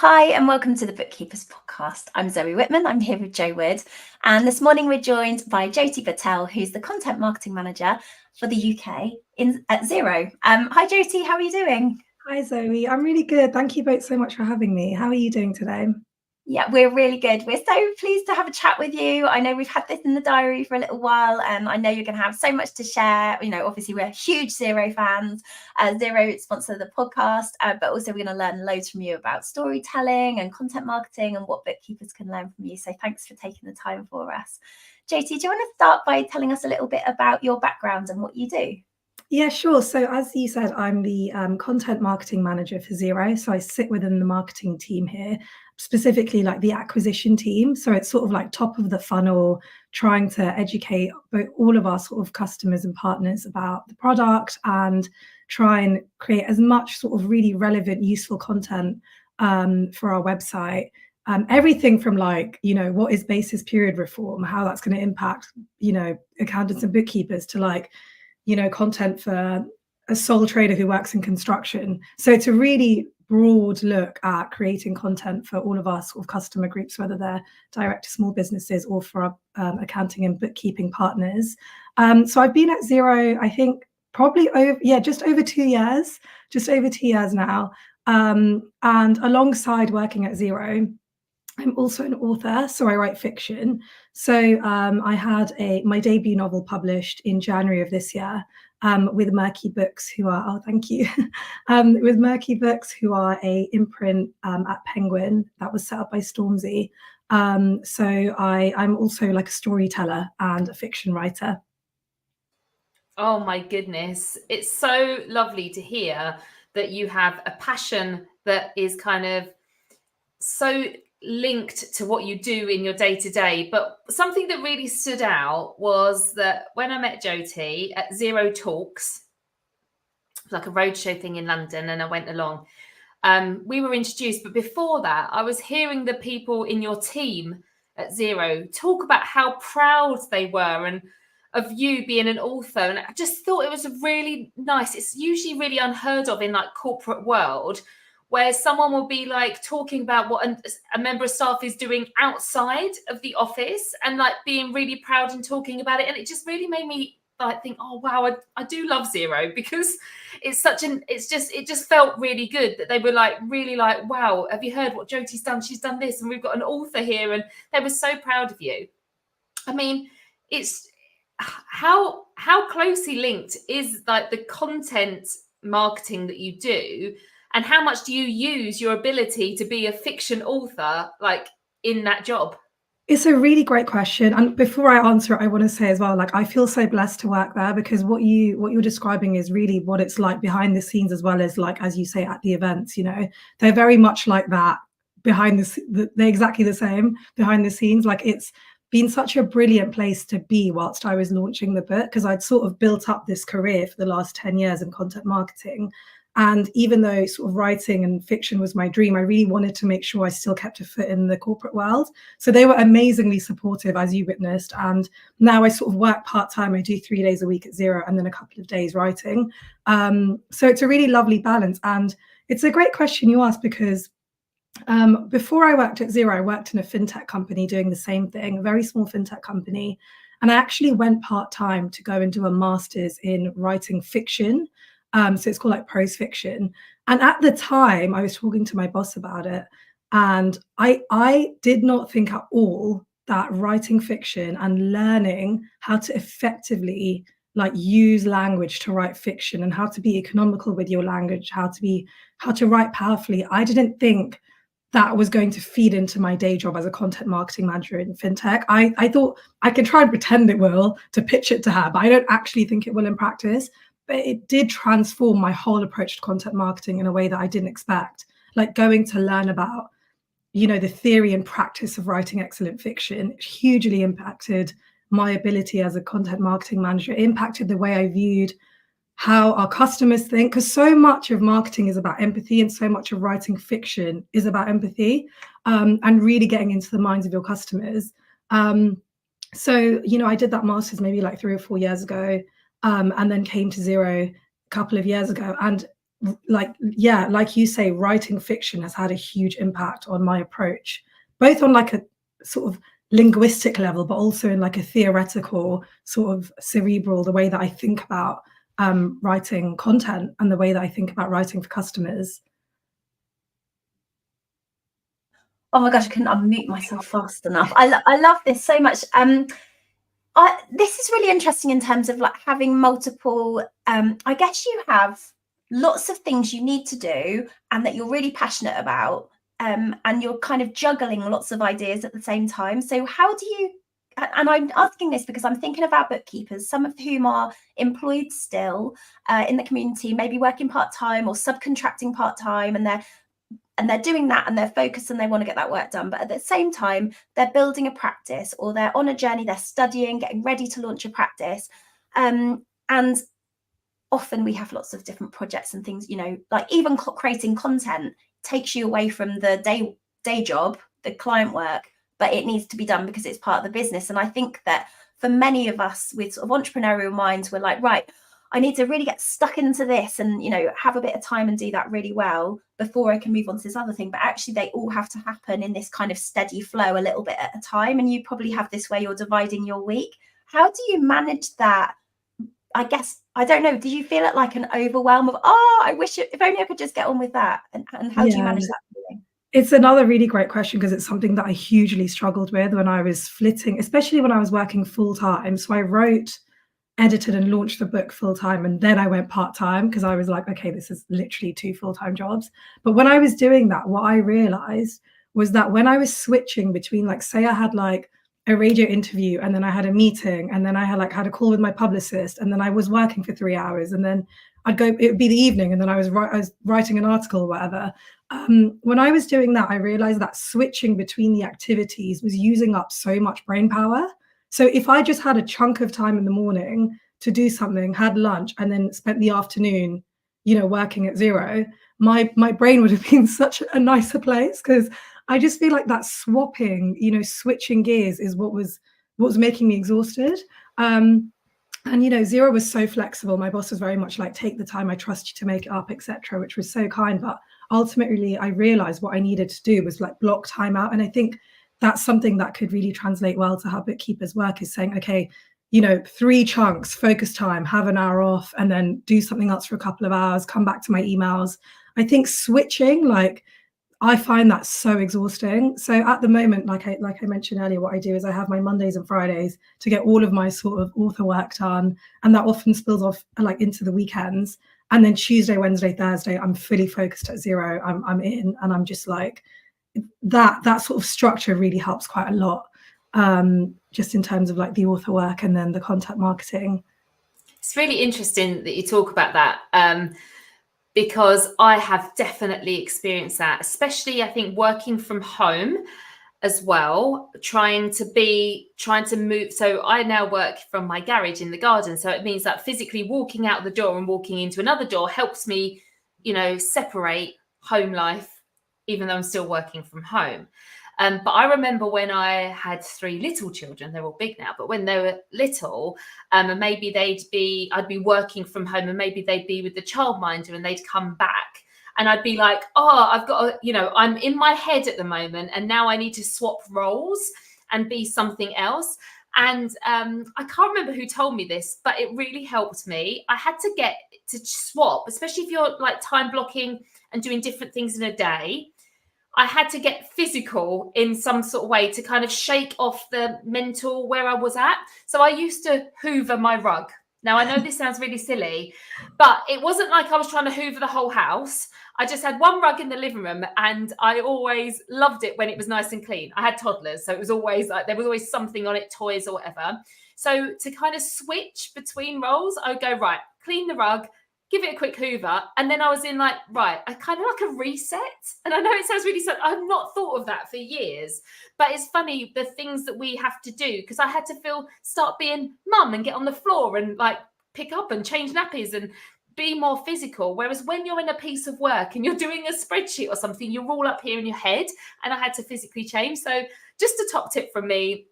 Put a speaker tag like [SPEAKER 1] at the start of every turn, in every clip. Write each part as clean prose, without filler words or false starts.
[SPEAKER 1] Hi, and welcome to the Bookkeepers Podcast. I'm Zoe Whitman. I'm here with Jo Wood. And this morning we're joined by Jyoti Patel, who's the Content Marketing Manager for the UK at Xero. Hi, Jyoti. How are you doing?
[SPEAKER 2] Hi, Zoe. I'm really good. Thank you both so much for having me. How are you doing today?
[SPEAKER 1] Yeah, we're really good. We're so pleased to have a chat with you. I know we've had this in the diary for a little while, and I know you're going to have so much to share. You know, obviously we're huge Xero fans. Xero sponsor the podcast, but also we're going to learn loads from you about storytelling and content marketing and what bookkeepers can learn from you. So thanks for taking the time for us. Jyoti, do you want to start by telling us a little bit about your background and what you do?
[SPEAKER 2] Yeah, sure. So as you said, I'm the content marketing manager for Xero. So I sit within the marketing team here, specifically like the acquisition team. So it's sort of like top of the funnel, trying to educate all of our sort of customers and partners about the product and try and create as much sort of really relevant, useful content for our website. Everything from like, what is basis period reform, how that's going to impact, accountants and bookkeepers to like, content for a sole trader who works in construction. So it's a really broad look at creating content for all of our sort of customer groups, whether they're direct to small businesses or for our accounting and bookkeeping partners. So I've been at Xero, I think probably just over 2 years now. And alongside working at Xero, I'm also an author, so I write fiction. So I had my debut novel published in January of this year with Murky Books, who are, thank you, with Murky Books, who are a imprint at Penguin that was set up by Stormzy. So I'm also like a storyteller and a fiction writer.
[SPEAKER 3] Oh my goodness. It's so lovely to hear that you have a passion that is kind of so linked to what you do in your day-to-day. But something that really stood out was that when I met Jyoti at Xero Talks, like a roadshow thing in London, and I went along, we were introduced. But before that, I was hearing the people in your team at Xero talk about how proud they were and of you being an author. And I just thought it was really nice. It's usually really unheard of in like corporate world, where someone will be like talking about what a member of staff is doing outside of the office and like being really proud and talking about it. And it just really made me like think, oh wow, I do love Xero, because it just felt really good that they were like really like, wow, have you heard what Jyoti's done? She's done this, and we've got an author here, and they were so proud of you. I mean, it's how closely linked is like the content marketing that you do, and how much do you use your ability to be a fiction author like in that job?
[SPEAKER 2] It's a really great question. And before I answer it, I want to say as well, like, I feel so blessed to work there, because what you're describing is really what it's like behind the scenes, as well as like, as you say, at the events, they're very much like that behind they're exactly the same behind the scenes. Like, it's been such a brilliant place to be whilst I was launching the book, because I'd sort of built up this career for the last 10 years in content marketing. And even though sort of writing and fiction was my dream, I really wanted to make sure I still kept a foot in the corporate world. So they were amazingly supportive, as you witnessed. And now I sort of work part-time. I do 3 days a week at Xero and then a couple of days writing. So it's a really lovely balance. And it's a great question you asked, because before I worked at Xero, I worked in a fintech company doing the same thing, a very small fintech company. And I actually went part-time to go and do a master's in writing fiction. So it's called like prose fiction. And at the time, I was talking to my boss about it, and I did not think at all that writing fiction and learning how to effectively like use language to write fiction and how to be economical with your language, how to write powerfully, I didn't think that was going to feed into my day job as a content marketing manager in fintech. I thought I can try and pretend it will to pitch it to her, but I don't actually think it will in practice. But it did transform my whole approach to content marketing in a way that I didn't expect. Like going to learn about, the theory and practice of writing excellent fiction hugely impacted my ability as a content marketing manager. It impacted the way I viewed how our customers think, because so much of marketing is about empathy, and so much of writing fiction is about empathy, and really getting into the minds of your customers. So, I did that master's maybe like 3 or 4 years ago. And then came to Xero a couple of years ago. And like you say, writing fiction has had a huge impact on my approach, both on like a sort of linguistic level, but also in like a theoretical sort of cerebral, the way that I think about writing content and the way that I think about writing for customers.
[SPEAKER 1] Oh my gosh, I couldn't unmute myself fast enough. I love this so much. This is really interesting in terms of like having multiple, I guess you have lots of things you need to do and that you're really passionate about, and you're kind of juggling lots of ideas at the same time. So how do you, and I'm asking this because I'm thinking about bookkeepers, some of whom are employed still in the community, maybe working part-time or subcontracting part-time, and they're doing that and they're focused and they want to get that work done. But at the same time, they're building a practice, or they're on a journey, they're studying, getting ready to launch a practice. And often we have lots of different projects and things, you know, like even creating content takes you away from the day job, the client work, but it needs to be done because it's part of the business. And I think that for many of us with sort of entrepreneurial minds, we're like, right, I need to really get stuck into this and, you know, have a bit of time and do that really well before I can move on to this other thing. But actually they all have to happen in this kind of steady flow a little bit at a time. And you probably have this where you're dividing your week. How do you manage that? I guess, I don't know, did you feel it like an overwhelm of, I wish if only I could just get on with that? And how do you manage that feeling?
[SPEAKER 2] It's another really great question, because it's something that I hugely struggled with when I was flitting, especially when I was working full time. So I wrote, edited and launched the book full time, and then I went part time because I was like, okay, this is literally 2 full-time jobs. But when I was doing that, what I realized was that when I was switching between, like, say I had like a radio interview and then I had a meeting and then I had a call with my publicist and then I was working for 3 hours and then it would be the evening and then I was writing an article or whatever. When I was doing that, I realized that switching between the activities was using up so much brain power. So if I just had a chunk of time in the morning to do something, had lunch, and then spent the afternoon, you know, working at Xero, my brain would have been such a nicer place, because I just feel like that swapping, you know, switching gears is what was making me exhausted. And, you know, Xero was so flexible. My boss was very much like, take the time, I trust you to make it up, etc., which was so kind. But ultimately, I realized what I needed to do was like block time out. And I think that's something that could really translate well to how bookkeepers work, is saying, okay, you know, 3 chunks, focus time, have an hour off, and then do something else for a couple of hours, come back to my emails. I think switching, like, I find that so exhausting. So at the moment, like I mentioned earlier, what I do is I have my Mondays and Fridays to get all of my sort of author work done. And that often spills off like into the weekends. And then Tuesday, Wednesday, Thursday, I'm fully focused at Xero. I'm in, and I'm just like, that sort of structure really helps quite a lot, just in terms of like the author work and then the content marketing.
[SPEAKER 3] It's really interesting that you talk about that, because I have definitely experienced that, especially I think working from home as well, trying to move. So I now work from my garage in the garden. So it means that physically walking out the door and walking into another door helps me, you know, separate home life, even though I'm still working from home. But I remember when I had 3 little children, they're all big now, but when they were little, and maybe I'd be working from home and maybe they'd be with the childminder and they'd come back and I'd be like, I've got to, you know, I'm in my head at the moment and now I need to swap roles and be something else. And I can't remember who told me this, but it really helped me. I had to get to swap, especially if you're like time blocking and doing different things in a day. I had to get physical in some sort of way to kind of shake off the mental where I was at. So I used to hoover my rug. Now, I know this sounds really silly, but it wasn't like I was trying to hoover the whole house. I just had one rug in the living room and I always loved it when it was nice and clean. I had toddlers, so it was always like, there was always something on it, toys or whatever. So to kind of switch between roles, I would go, right, clean the rug, give it a quick hoover. And then I was in like, right, I kind of like a reset. And I know it sounds really sad. I've not thought of that for years, but it's funny, the things that we have to do, because I had to start being mum and get on the floor and like pick up and change nappies and be more physical. Whereas when you're in a piece of work and you're doing a spreadsheet or something, you're all up here in your head, and I had to physically change. So just a top tip from me,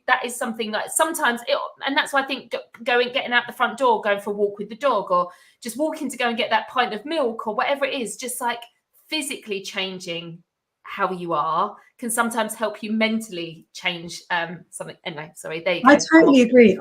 [SPEAKER 3] that is something that sometimes and that's why I think getting out the front door, going for a walk with the dog, or just walking to go and get that pint of milk, or whatever it is, just like physically changing how you are can sometimes help you mentally change something. Anyway, sorry, there you go.
[SPEAKER 2] I totally agree.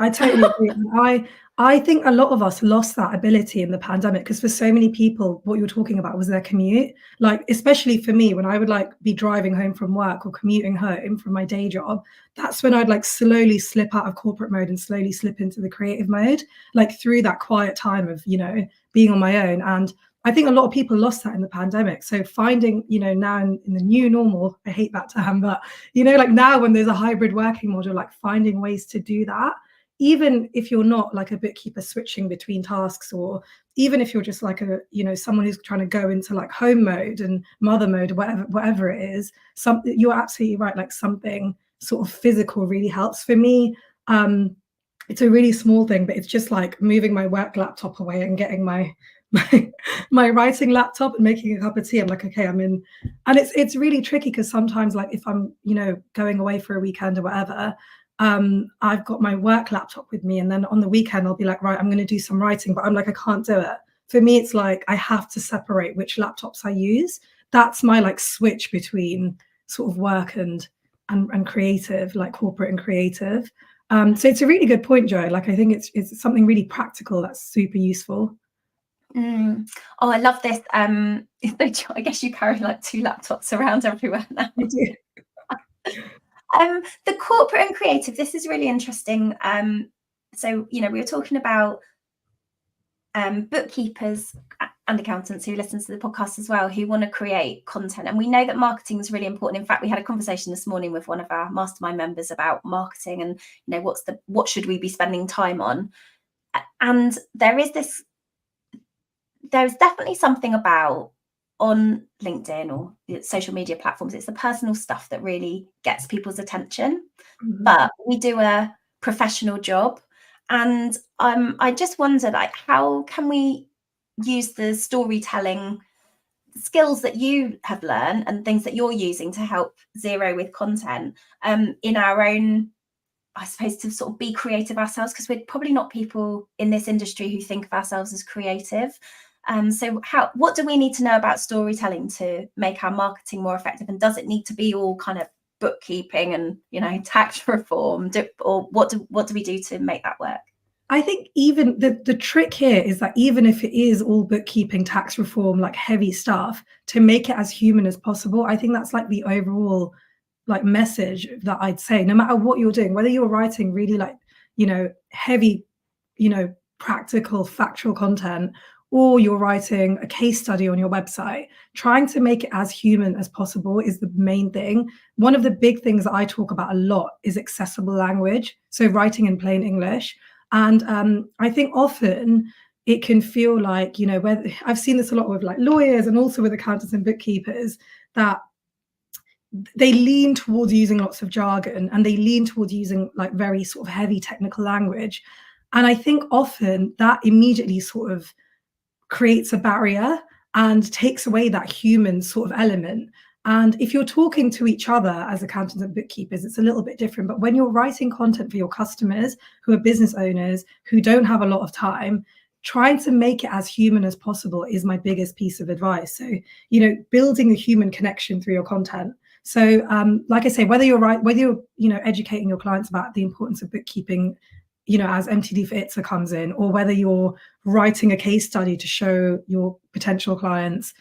[SPEAKER 2] I think a lot of us lost that ability in the pandemic, because for so many people, what you're talking about was their commute. Like, especially for me, when I would like be driving home from work or commuting home from my day job, that's when I'd like slowly slip out of corporate mode and slowly slip into the creative mode, like through that quiet time of, you know, being on my own. And I think a lot of people lost that in the pandemic. So finding, you know, now in the new normal, I hate that term, but, you know, like now when there's a hybrid working model, like finding ways to do that, even if you're not like a bookkeeper switching between tasks, or even if you're just like a, you know, someone who's trying to go into like home mode and mother mode, whatever it is, you're absolutely right. Like something sort of physical really helps. For me, it's a really small thing, but it's just like moving my work laptop away and getting my writing laptop and making a cup of tea. I'm like, okay, I'm in. And it's really tricky, because sometimes, like if I'm, you know, going away for a weekend or whatever, I've got my work laptop with me, and then on the weekend I'll be like, right, I'm going to do some writing, but I'm like, I can't do it. For me, it's like I have to separate which laptops I use. That's my like switch between sort of work and creative, like corporate and creative. So it's a really good point, Jo. Like I think it's something really practical that's super useful.
[SPEAKER 1] Oh, I love this. I guess you carry like 2 laptops around everywhere now.
[SPEAKER 2] I do.
[SPEAKER 1] The corporate and creative, this is really interesting. So, you know, we were talking about bookkeepers and accountants who listen to the podcast as well, who want to create content. And we know that marketing is really important. In fact, we had a conversation this morning with one of our mastermind members about marketing and, you know, what should we be spending time on? And there's definitely something about on LinkedIn or social media platforms, it's the personal stuff that really gets people's attention. Mm-hmm. But we do a professional job. And I just wonder, like, how can we use the storytelling skills that you have learned and things that you're using to help Xero with content in our own, I suppose, to sort of be creative ourselves, because we're probably not people in this industry who think of ourselves as creative. So what do we need to know about storytelling to make our marketing more effective? And does it need to be all kind of bookkeeping and, you know, tax reform, or what do we do to make that work?
[SPEAKER 2] I think even the trick here is that even if it is all bookkeeping, tax reform, like heavy stuff, to make it as human as possible. I think that's like the overall like message that I'd say, no matter what you're doing, whether you're writing really like, you know, heavy, you know, practical, factual content, or you're writing a case study on your website, trying to make it as human as possible is the main thing. One of the big things that I talk about a lot is accessible language. So writing in plain English. And I think often it can feel like, you know, whether I've seen this a lot with like lawyers and also with accountants and bookkeepers, that they lean towards using lots of jargon and they lean towards using like very sort of heavy technical language. And I think often that immediately sort of creates a barrier and takes away that human sort of element. And if you're talking to each other as accountants and bookkeepers, it's a little bit different. But when you're writing content for your customers who are business owners who don't have a lot of time, trying to make it as human as possible is my biggest piece of advice. So, you know, building a human connection through your content. So, like I say, whether you're, you know, educating your clients about the importance of bookkeeping, you know, as MTD for ITSA comes in, or whether you're writing a case study to show your potential clients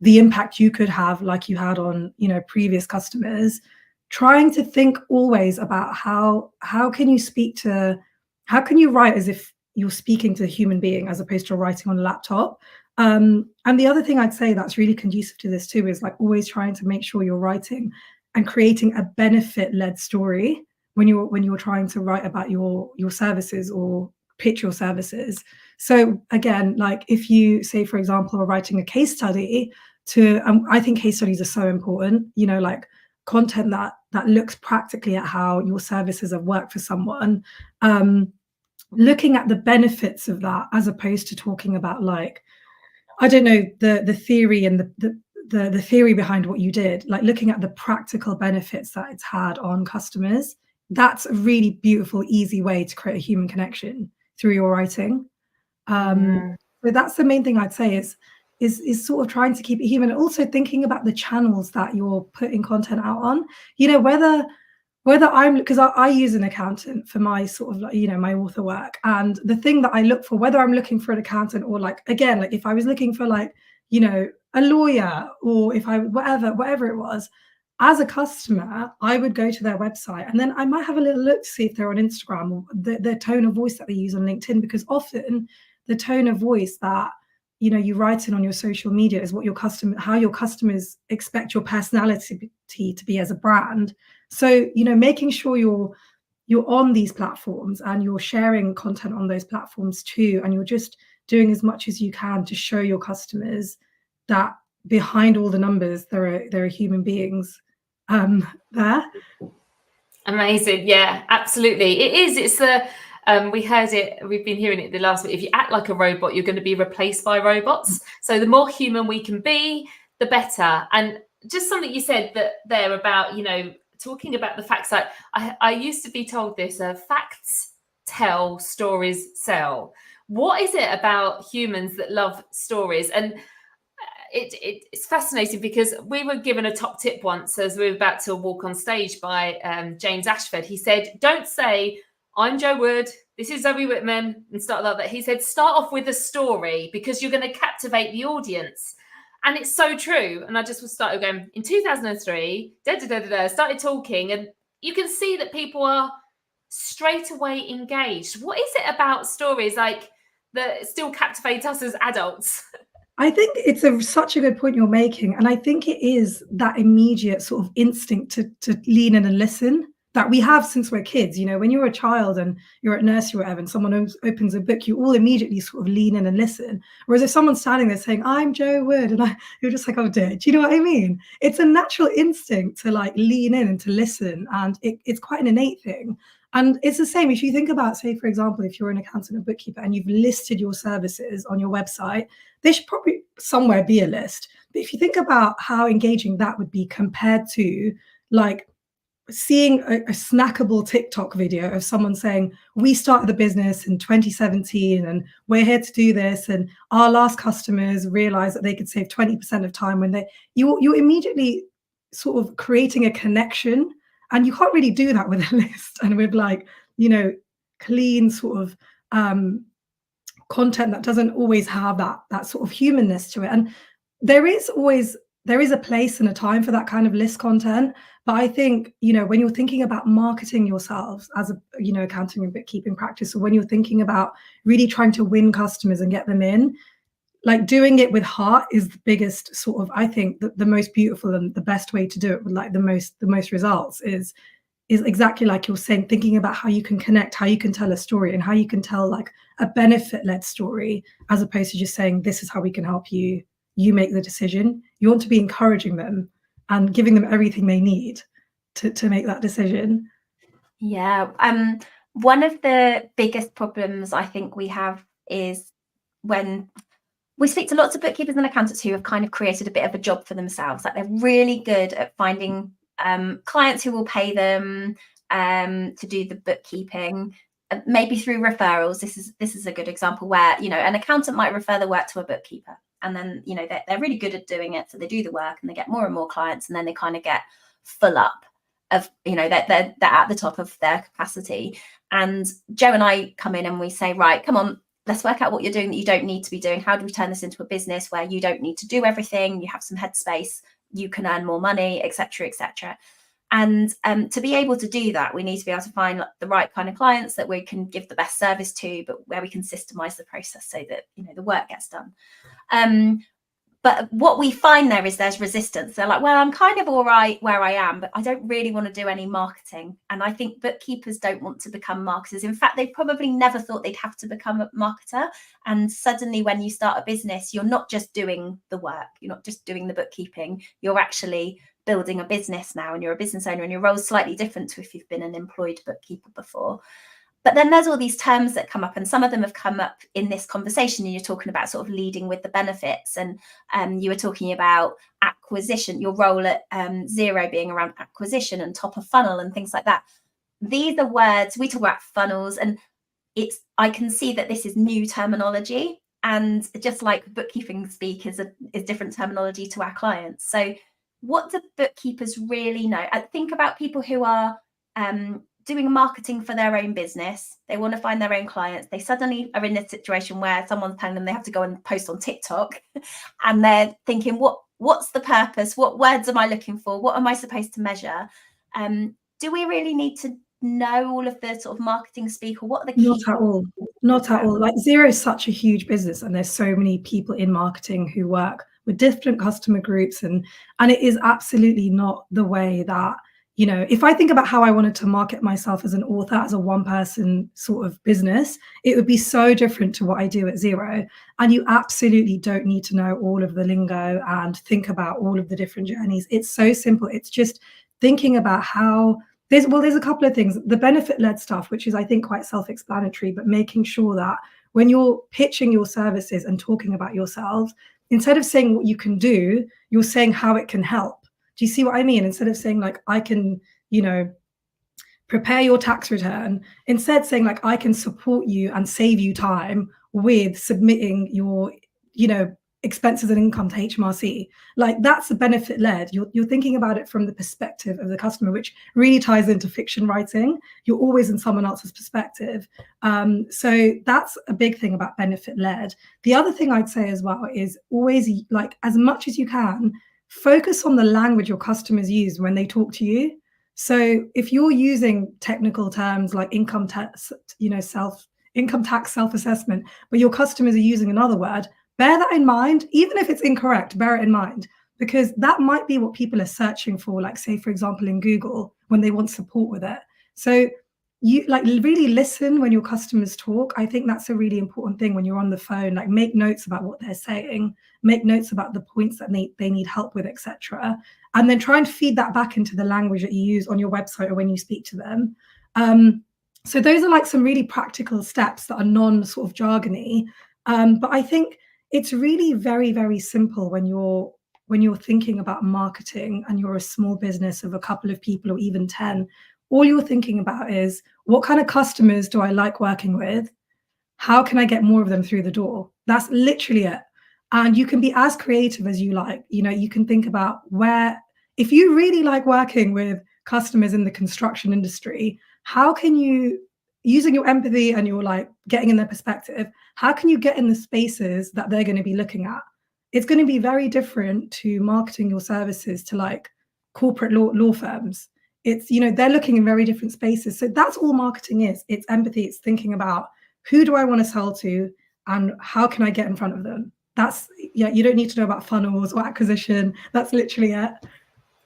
[SPEAKER 2] the impact you could have, like you had on, you know, previous customers, trying to think always about how can you write as if you're speaking to a human being as opposed to writing on a laptop. And the other thing I'd say that's really conducive to this too is like always trying to make sure you're writing and creating a benefit-led story when you're trying to write about your services or pitch your services. So again, like if you say, for example, are writing a case study to, I think case studies are so important, you know, like content that looks practically at how your services have worked for someone, looking at the benefits of that as opposed to talking about like, I don't know, the theory and the theory behind what you did, like looking at the practical benefits that it's had on customers. That's a really beautiful, easy way to create a human connection through your writing. So that's the main thing I'd say is sort of trying to keep it human, and also thinking about the channels that you're putting content out on. You know, whether I'm, because I use an accountant for my sort of, like, you know, my author work, and the thing that I look for, whether I'm looking for an accountant or, like, again, like if I was looking for, like, you know, a lawyer, or if I whatever it was, as a customer, I would go to their website, and then I might have a little look to see if they're on Instagram, or the tone of voice that they use on LinkedIn, because often the tone of voice that, you know, you write in on your social media is what how your customers expect your personality to be as a brand. So, you know, making sure you're on these platforms and you're sharing content on those platforms too, and you're just doing as much as you can to show your customers that behind all the numbers there are human beings there.
[SPEAKER 3] Amazing. Yeah, absolutely. It is. It's the we heard it, we've been hearing it the last week. If you act like a robot, you're going to be replaced by robots. So the more human we can be, the better. And just something you said that there about, you know, talking about the facts. Like I used to be told this, facts tell, stories sell. What is it about humans that love stories? And it's fascinating, because we were given a top tip once as we were about to walk on stage by James Ashford. He said, don't say, I'm Joe Wood, this is Zoe Whitman, and start like that. He said, start off with a story, because you're going to captivate the audience. And it's so true. And I just started going, in 2003, started talking, and you can see that people are straight away engaged. What is it about stories like that still captivate us as adults?
[SPEAKER 2] I think it's such a good point you're making. And I think it is that immediate sort of instinct to lean in and listen that we have since we're kids. You know, when you're a child and you're at nursery or whatever, and someone opens a book, you all immediately sort of lean in and listen. Whereas if someone's standing there saying, I'm Joe Wood, and you're just like, oh dear, do you know what I mean? It's a natural instinct to, like, lean in and to listen. And it's quite an innate thing. And it's the same if you think about, say, for example, if you're an accountant or bookkeeper and you've listed your services on your website, there should probably somewhere be a list. But if you think about how engaging that would be compared to, like, seeing a snackable TikTok video of someone saying, we started the business in 2017 and we're here to do this, and our last customers realized that they could save 20% of time when you're immediately sort of creating a connection. And you can't really do that with a list and with, like, you know, clean sort of content that doesn't always have that sort of humanness to it. And there is a place and a time for that kind of list content. But I think, you know, when you're thinking about marketing yourselves as a, you know, accounting and bookkeeping practice, or when you're thinking about really trying to win customers and get them in, like, doing it with heart is the biggest sort of, I think, the most beautiful and the best way to do it with, like, the most results is exactly like you're saying, thinking about how you can connect, how you can tell a story, and how you can tell, like, a benefit-led story, as opposed to just saying, this is how we can help you, you make the decision. You want to be encouraging them and giving them everything they need to make that decision.
[SPEAKER 1] Yeah. One of the biggest problems I think we have is when we speak to lots of bookkeepers and accountants who have kind of created a bit of a job for themselves. Like, they're really good at finding clients who will pay them to do the bookkeeping, maybe through referrals. This is a good example where, you know, an accountant might refer the work to a bookkeeper, and then, you know, they're really good at doing it, so they do the work and they get more and more clients, and then they kind of get full up of, you know, they're at the top of their capacity. And Joe and I come in and we say, right, come on, let's work out what you're doing that you don't need to be doing. How do we turn this into a business where you don't need to do everything? You have some headspace, you can earn more money, etc., etc. And to be able to do that, we need to be able to find the right kind of clients that we can give the best service to, but where we can systemize the process so that, you know, the work gets done. But what we find there is there's resistance. They're like, well, I'm kind of all right where I am, but I don't really want to do any marketing. And I think bookkeepers don't want to become marketers. In fact, they probably never thought they'd have to become a marketer. And suddenly when you start a business, you're not just doing the work, you're not just doing the bookkeeping, you're actually building a business now, and you're a business owner, and your role's slightly different to if you've been an employed bookkeeper before. But then there's all these terms that come up, and some of them have come up in this conversation, and you're talking about sort of leading with the benefits, and you were talking about acquisition, your role at Xero being around acquisition and top of funnel and things like that. These are words, we talk about funnels, and I can see that this is new terminology, and just like bookkeeping speak is different terminology to our clients. So what do bookkeepers really know? I think about people who are doing marketing for their own business. They want to find their own clients. They suddenly are in a situation where someone's telling them they have to go and post on TikTok, and they're thinking, what's the purpose? What words am I looking for? What am I supposed to measure? Do we really need to know all of the sort of marketing speak, or what are the key?
[SPEAKER 2] Not at all. Like Xero is such a huge business, and there's so many people in marketing who work with different customer groups, and it is absolutely not the way that, you know, if I think about how I wanted to market myself as an author, as a one-person sort of business, it would be so different to what I do at Xero. And you absolutely don't need to know all of the lingo and think about all of the different journeys. It's so simple. It's just thinking about how there's a couple of things. The benefit-led stuff, which is, I think, quite self-explanatory, but making sure that when you're pitching your services and talking about yourselves, instead of saying what you can do, you're saying how it can help. Do you see what I mean? Instead of saying like, I can, you know, prepare your tax return, instead saying like, I can support you and save you time with submitting your, you know, expenses and income to HMRC. Like, that's the benefit led. You're thinking about it from the perspective of the customer, which really ties into fiction writing. You're always in someone else's perspective. So that's a big thing about benefit led. The other thing I'd say as well is always, like, as much as you can, focus on the language your customers use when they talk to you. So if you're using technical terms like income tax, you know, income tax self-assessment, but your customers are using another word, bear that in mind. Even if it's incorrect, bear it in mind, because that might be what people are searching for, like, say, for example, in Google, when they want support with it. So you like really listen when your customers talk. I think that's a really important thing when you're on the phone. Like, make notes about what they're saying, make notes about the points that they need help with, etc. And then try and feed that back into the language that you use on your website or when you speak to them. So those are like some really practical steps that are non sort of jargony. But I think it's really very, very simple when you're thinking about marketing and you're a small business of a couple of people or even 10. All you're thinking about is, what kind of customers do I like working with? How can I get more of them through the door? That's literally it. And you can be as creative as you like. You know, you can think about if you really like working with customers in the construction industry, how can you, using your empathy and your like getting in their perspective, how can you get in the spaces that they're going to be looking at? It's going to be very different to marketing your services to like corporate law firms. It's, you know, they're looking in very different spaces. So that's all marketing is. It's empathy. It's thinking about, who do I want to sell to and how can I get in front of them? That's, yeah, you don't need to know about funnels or acquisition. That's literally it.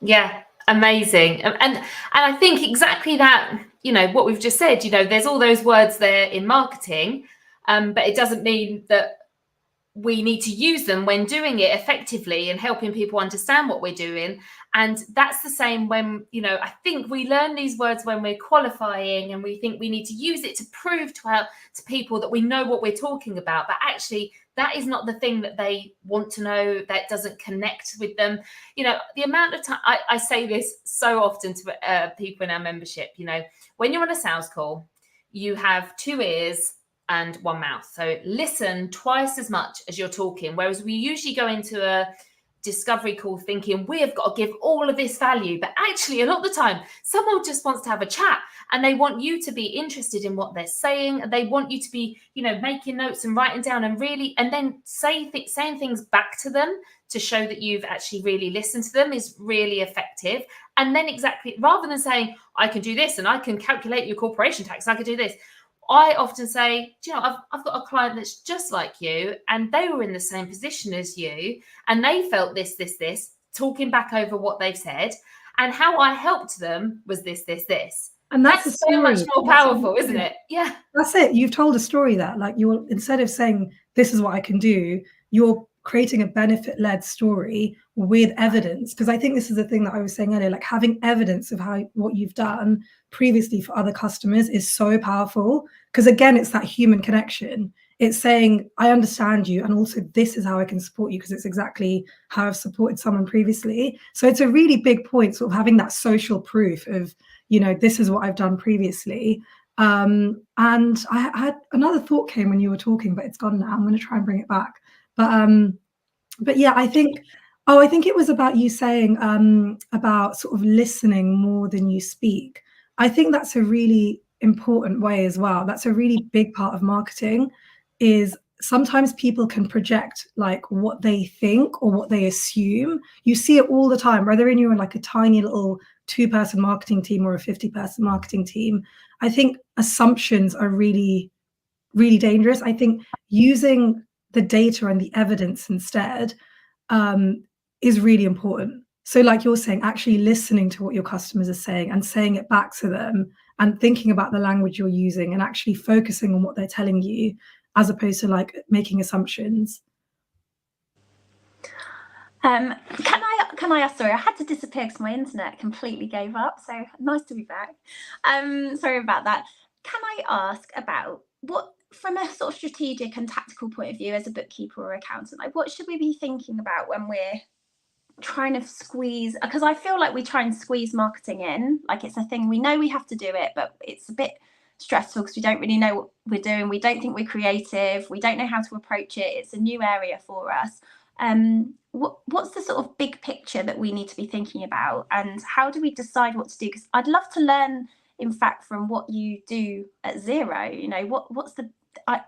[SPEAKER 3] Yeah, amazing. And I think exactly that, you know, what we've just said, you know, there's all those words there in marketing, but it doesn't mean that we need to use them when doing it effectively and helping people understand what we're doing. And that's the same when, you know, I think we learn these words when we're qualifying and we think we need to use it to prove to people that we know what we're talking about. But actually, that is not the thing that they want to know. That doesn't connect with them. You know, the amount of time, I say this so often to people in our membership, you know, when you're on a sales call, you have 2 ears and 1 mouth. So listen twice as much as you're talking. Whereas we usually go into a discovery call thinking we have got to give all of this value, but actually a lot of the time someone just wants to have a chat and they want you to be interested in what they're saying, and they want you to be, you know, making notes and writing down and really, and then saying things back to them to show that you've actually really listened to them is really effective. And then exactly, rather than saying I can do this and I can calculate your corporation tax, I could do this, I often say, do you know, I've got a client that's just like you, and they were in the same position as you, and they felt this, talking back over what they've said, and how I helped them was this.
[SPEAKER 2] And that's
[SPEAKER 3] so much more powerful, isn't it? Yeah.
[SPEAKER 2] That's it. You've told a story that, like, you're, instead of saying this is what I can do, you're creating a benefit-led story with evidence. Because I think this is the thing that I was saying earlier, like having evidence of what you've done previously for other customers is so powerful. Because again, it's that human connection. It's saying, I understand you, and also this is how I can support you, because it's exactly how I've supported someone previously. So it's a really big point, sort of having that social proof of, you know, this is what I've done previously. And I had another thought came when you were talking, but it's gone now. I'm going to try and bring it back. But yeah, I think it was about you saying about sort of listening more than you speak. I think that's a really important way as well. That's a really big part of marketing, is sometimes people can project like what they think or what they assume. You see it all the time, whether you're in like a tiny little 2-person marketing team or a 50-person marketing team. I think assumptions are really, really dangerous. I think using the data and the evidence instead is really important. So like you're saying, actually listening to what your customers are saying and saying it back to them, and thinking about the language you're using and actually focusing on what they're telling you, as opposed to like making assumptions.
[SPEAKER 1] Can I ask, sorry, I had to disappear because my internet completely gave up, so nice to be back. Sorry about that. Can I ask about what, from a sort of strategic and tactical point of view as a bookkeeper or accountant, like what should we be thinking about when we're trying to squeeze, because I feel like we try and squeeze marketing in, like it's a thing, we know we have to do it, but it's a bit stressful because we don't really know what we're doing, we don't think we're creative, we don't know how to approach it, it's a new area for us. What's the sort of big picture that we need to be thinking about, and how do we decide what to do? Because I'd love to learn, in fact, from what you do at Xero, you know, what's the,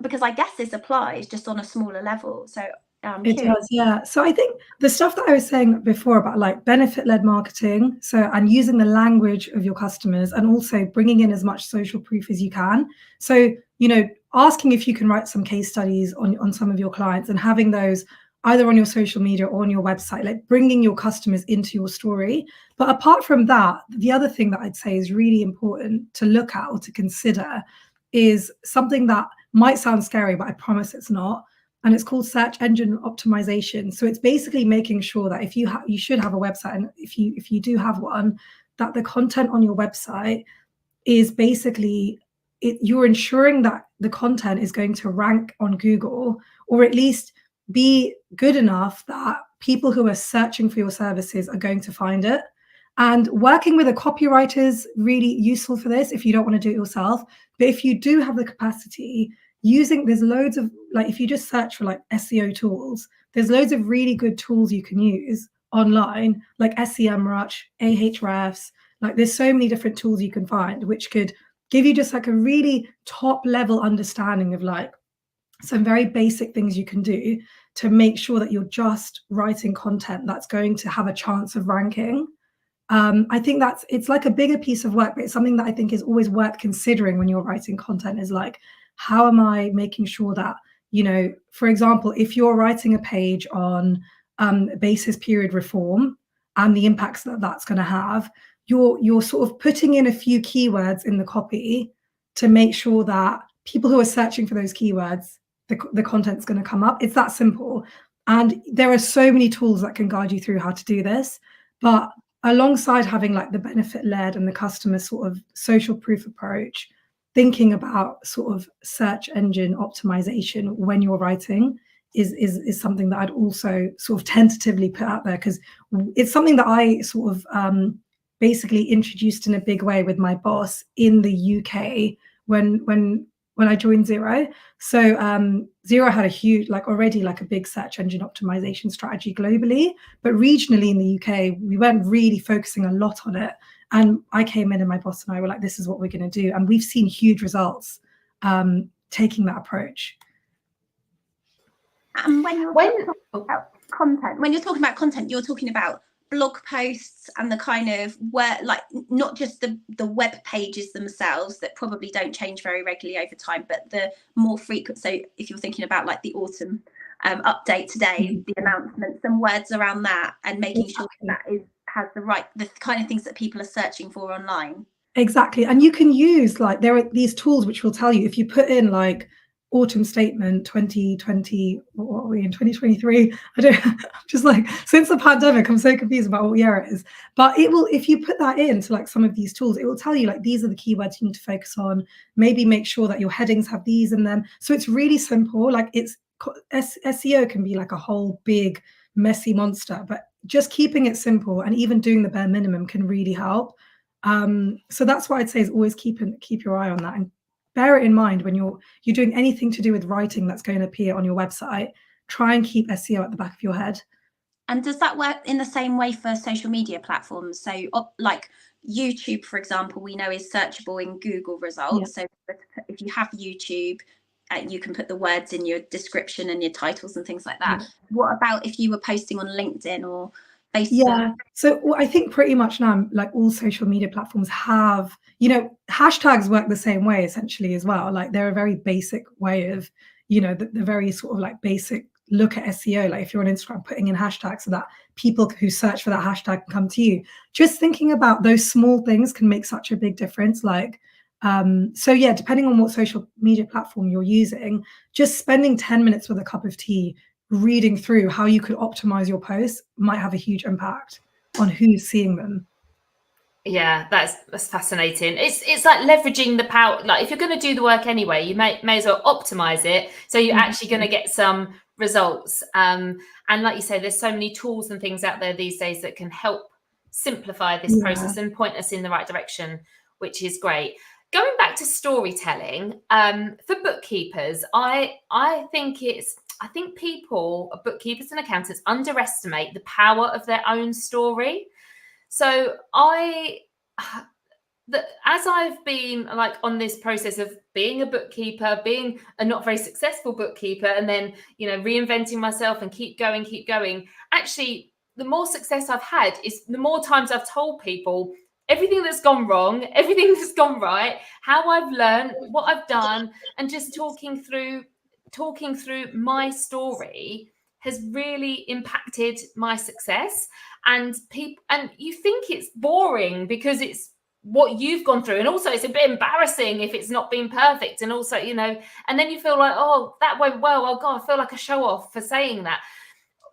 [SPEAKER 1] because I guess this applies just on a smaller level, so
[SPEAKER 2] it does, yeah. So I think the stuff that I was saying before about like benefit-led marketing, so, and using the language of your customers, and also bringing in as much social proof as you can. So, you know, asking if you can write some case studies on some of your clients and having those either on your social media or on your website, like bringing your customers into your story. But apart from that, the other thing that I'd say is really important to look at or to consider is something that might sound scary, but I promise it's not. And it's called search engine optimization. So it's basically making sure that if you should have a website, and if you do have one, that the content on your website is basically, you're ensuring that the content is going to rank on Google, or at least be good enough that people who are searching for your services are going to find it. And working with a copywriter is really useful for this if you don't want to do it yourself. But if you do have the capacity, there's loads of, like, if you just search for like SEO tools, there's loads of really good tools you can use online, like SEMrush, Ahrefs, like there's so many different tools you can find, which could give you just like a really top level understanding of like some very basic things you can do to make sure that you're just writing content that's going to have a chance of ranking. I think it's like a bigger piece of work, but it's something that I think is always worth considering when you're writing content, is like, how am I making sure that, you know, for example, if you're writing a page on basis period reform and the impacts that that's going to have, you're sort of putting in a few keywords in the copy to make sure that people who are searching for those keywords, the content's going to come up. It's that simple. And there are so many tools that can guide you through how to do this. But alongside having like the benefit led and the customer sort of social proof approach, thinking about sort of search engine optimization when you're writing is something that I'd also sort of tentatively put out there, because it's something that I sort of basically introduced in a big way with my boss in the UK when I joined Xero. So Xero had a huge, like already like a big search engine optimization strategy globally, but regionally in the UK, we weren't really focusing a lot on it. And I came in and my boss and I were like, this is what we're going to do. And we've seen huge results taking that approach.
[SPEAKER 1] And when you're talking about content, you're talking about blog posts and the kind of where, like, not just the web pages themselves that probably don't change very regularly over time, but the more frequent. So if you're thinking about like the autumn update today, the announcements and words around that, and making sure that has the kind of things that people are searching for online. Exactly.
[SPEAKER 2] And you can use, like, there are these tools which will tell you, if you put in like autumn statement 2020, what are we in 2023? I'm just like, since the pandemic, I'm so confused about what year it is. But it will, if you put that into like some of these tools, it will tell you like, these are the keywords you need to focus on. Maybe make sure that your headings have these in them. So it's really simple. Like, it's SEO can be like a whole big messy monster, but just keeping it simple and even doing the bare minimum can really help. So that's what I'd say is always keep your eye on that, and bear it in mind when you're doing anything to do with writing that's going to appear on your website. Try and keep SEO at the back of your head.
[SPEAKER 1] And does that work in the same way for social media platforms? So like YouTube, for example, we know is searchable in Google results. So if you have YouTube, you can put the words in your description and your titles and things like that. What about if you were posting on LinkedIn or Facebook?
[SPEAKER 2] Yeah, so I think pretty much now, like all social media platforms have, hashtags work the same way essentially as well. Like they're a very basic way of, the very sort of like basic look at SEO. Like if you're on Instagram, putting in hashtags so that people who search for that hashtag can come to you. Just thinking about those small things can make such a big difference. Like, so yeah, depending on what social media platform you're using, just spending 10 minutes with a cup of tea reading through how you could optimize your posts might have a huge impact on who's seeing them.
[SPEAKER 3] Yeah, that's fascinating. It's like leveraging the power. Like if you're going to do the work anyway, you may as well optimize it so you're actually going to get some results. And like you say, there's so many tools and things out there these days that can help simplify this process and point us in the right direction, which is great. Going back to storytelling, for bookkeepers, I think people, bookkeepers and accountants, underestimate the power of their own story. So as I've been like on this process of being a bookkeeper, being a not very successful bookkeeper, and then, reinventing myself and keep going, actually, the more success I've had is the more times I've told people everything that's gone wrong, everything that's gone right, how I've learned, what I've done, and just talking through my story has really impacted my success. And you think it's boring because it's what you've gone through, and also it's a bit embarrassing if it's not been perfect, and also and then you feel like, oh, that went well, oh god, I feel like a show off for saying that.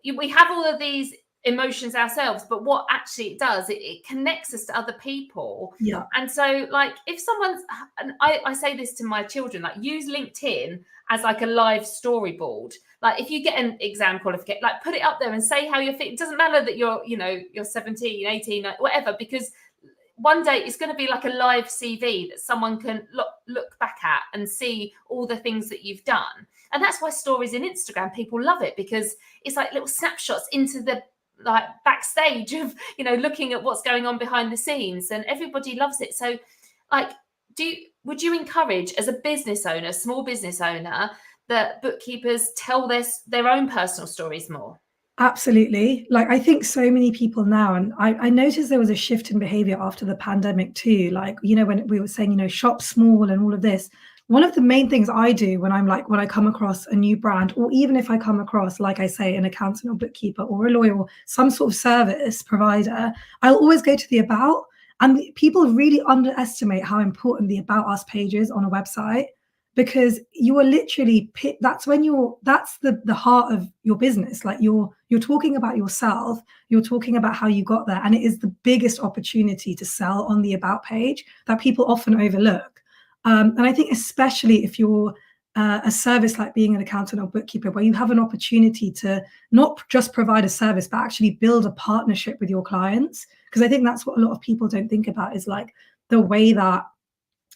[SPEAKER 3] We have all of these emotions ourselves, but what actually it does, it connects us to other people. And so like if someone's, and I say this to my children, like use LinkedIn as like a live storyboard. Like if you get an exam qualification, like put it up there and say how you're feeling. It doesn't matter that you're 17, 18, whatever, because one day it's going to be like a live CV that someone can look back at and see all the things that you've done. And that's why stories in Instagram, people love it, because it's like little snapshots into the like backstage of looking at what's going on behind the scenes, and everybody loves it. So like would you encourage, as a business owner, small business owner, that bookkeepers tell their own personal stories more?
[SPEAKER 2] Absolutely. Like I think so many people now, and I noticed there was a shift in behavior after the pandemic too. Like, when we were saying, shop small and all of this, one of the main things I do when I come across a new brand, or even if I come across, like I say, an accountant or bookkeeper or a lawyer or some sort of service provider, I'll always go to the about. And people really underestimate how important the about us page is on a website, because you are literally that's the heart of your business. Like you're talking about yourself, you're talking about how you got there, and it is the biggest opportunity to sell on the about page that people often overlook. And I think especially if you're a service like being an accountant or bookkeeper, where you have an opportunity to not just provide a service, but actually build a partnership with your clients. Because I think that's what a lot of people don't think about, is like the way that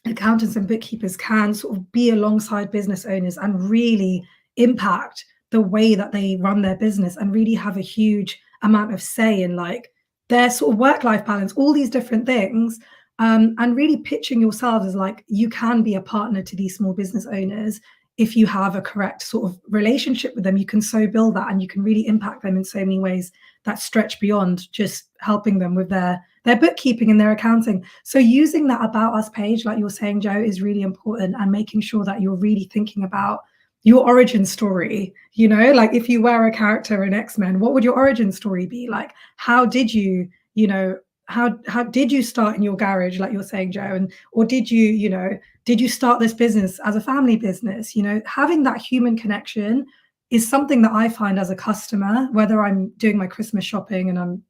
[SPEAKER 2] accountants and bookkeepers can sort of be alongside business owners and really impact the way that they run their business, and really have a huge amount of say in like their sort of work-life balance, all these different things. And really pitching yourselves as like, you can be a partner to these small business owners. If you have a correct sort of relationship with them, you can so build that, and you can really impact them in so many ways that stretch beyond just helping them with their bookkeeping and their accounting. So using that about us page, like you're saying, Jo, is really important, and making sure that you're really thinking about your origin story. Like if you were a character in X-Men, what would your origin story be? Like, how did you, how did you start in your garage, like you're saying, Jo, or did you start this business as a family business? Having that human connection is something that I find as a customer, whether I'm doing my Christmas shopping and I'm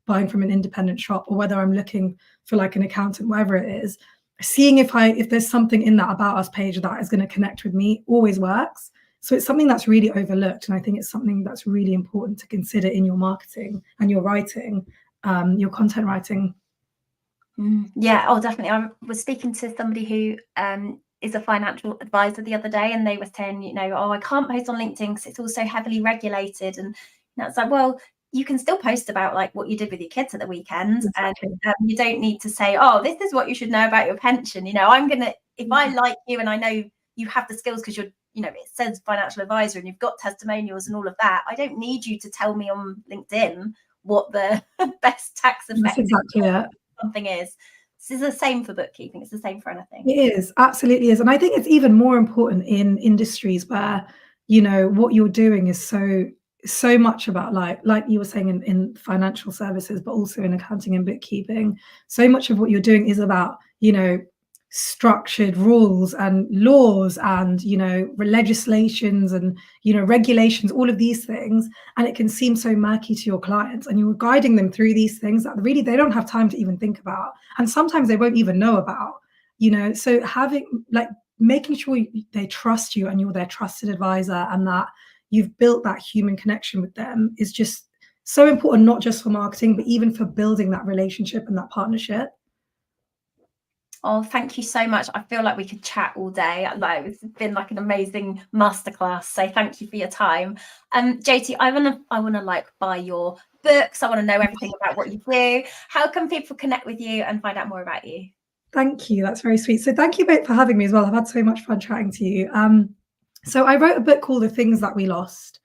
[SPEAKER 2] buying from an independent shop, or whether I'm looking for like an accountant, whatever it is, seeing if there's something in that about us page that is going to connect with me always works. So it's something that's really overlooked, and I think it's something that's really important to consider in your marketing and your writing, your content writing.
[SPEAKER 1] Yeah, oh, definitely. I was speaking to somebody who is a financial advisor the other day, and they were saying, oh, I can't post on LinkedIn because it's all so heavily regulated. And it's like, well, you can still post about like what you did with your kids at the weekend,
[SPEAKER 2] Exactly.
[SPEAKER 1] and you don't need to say, oh, this is what you should know about your pension. I'm gonna, if I like you and I know you have the skills because you're, it says financial advisor and you've got testimonials and all of that, I don't need you to tell me on LinkedIn what the best tax
[SPEAKER 2] That's
[SPEAKER 1] effective
[SPEAKER 2] exactly it.
[SPEAKER 1] something is. This is the same for bookkeeping. It's the same for anything.
[SPEAKER 2] It is, absolutely is. And I think it's even more important in industries where, what you're doing is so much about like you were saying in financial services, but also in accounting and bookkeeping. So much of what you're doing is about, structured rules and laws and, legislations and, regulations, all of these things. And it can seem so murky to your clients, and you're guiding them through these things that really they don't have time to even think about. And sometimes they won't even know about, so making sure they trust you and you're their trusted advisor, and that you've built that human connection with them is just so important, not just for marketing, but even for building that relationship and that partnership.
[SPEAKER 1] Oh, thank you so much. I feel like we could chat all day. Like, it's been like an amazing masterclass. So thank you for your time. Jyoti, I wanna like buy your books. I want to know everything about what you do. How can people connect with you and find out more about you?
[SPEAKER 2] Thank you. That's very sweet. So thank you both for having me as well. I've had so much fun chatting to you. So I wrote a book called The Things That We Lost,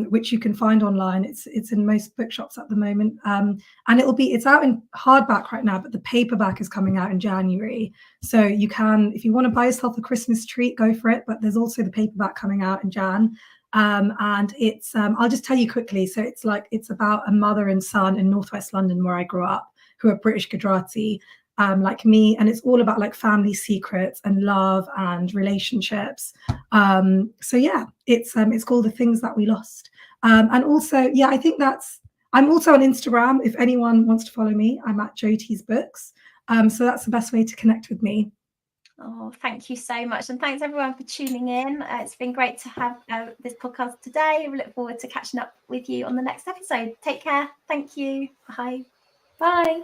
[SPEAKER 2] which you can find online. It's in most bookshops at the moment. And it's out in hardback right now, but the paperback is coming out in January. So you can, if you want to buy yourself a Christmas treat, go for it. But there's also the paperback coming out in Jan. And it's, I'll just tell you quickly. So it's about a mother and son in Northwest London, where I grew up, who are British Gujarati, like me, and it's all about like family secrets and love and relationships. So yeah, it's called The Things That We Lost. And also, yeah, I think I'm also on Instagram. If anyone wants to follow me, I'm at Jyoti's Books. So that's the best way to connect with me.
[SPEAKER 1] Oh, thank you so much. And thanks everyone for tuning in. It's been great to have this podcast today. We look forward to catching up with you on the next episode. Take care. Thank you. Bye.
[SPEAKER 3] Bye.